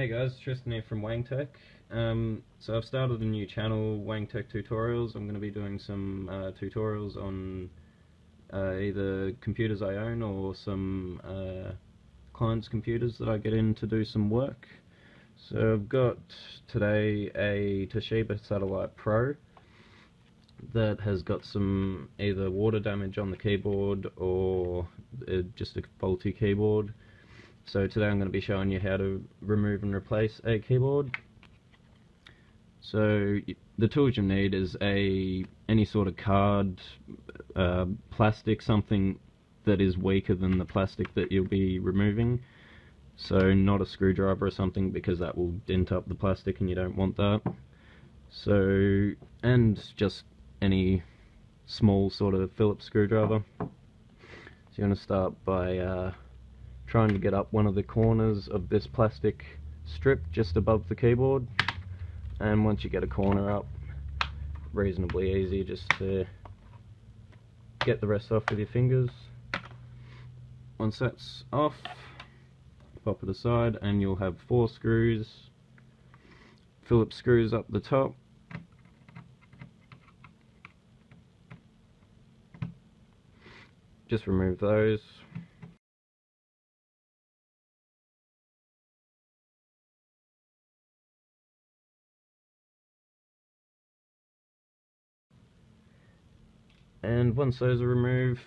Hey guys, Tristan here from WangTech. So I've started a new channel, WangTech Tutorials. I'm going to be doing some tutorials on either computers I own or some clients' computers that I get in to do some work. So I've got today a Toshiba Satellite Pro that has got some either water damage on the keyboard or just a faulty keyboard. So today I'm going to be showing you how to remove and replace a keyboard. So the tools you need is any sort of card, plastic, something that is weaker than the plastic that you'll be removing. So not a screwdriver or something, because that will dent up the plastic and you don't want that. So, and just any small sort of Phillips screwdriver. So you're going to start by trying to get up one of the corners of this plastic strip just above the keyboard, and once you get a corner up, reasonably easy just to get the rest off with your fingers. Once that's off, pop it aside and you'll have 4 screws, Phillips screws up the top. Just remove those. And once those are removed,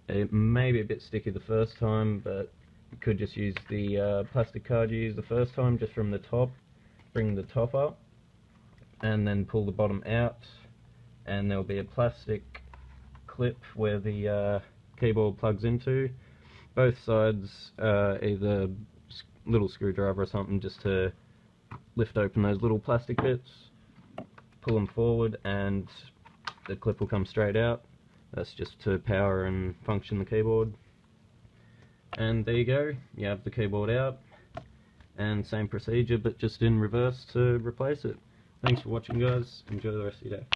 it may be a bit sticky the first time, but you could just use the plastic card you used the first time, just from the top. Bring the top up and then pull the bottom out, and there'll be a plastic clip where the keyboard plugs into. Both sides, either little screwdriver or something just to lift open those little plastic bits, pull them forward and the clip will come straight out. That's just to power and function the keyboard. And there you go, you have the keyboard out, and same procedure but just in reverse to replace it. Thanks for watching guys, enjoy the rest of your day.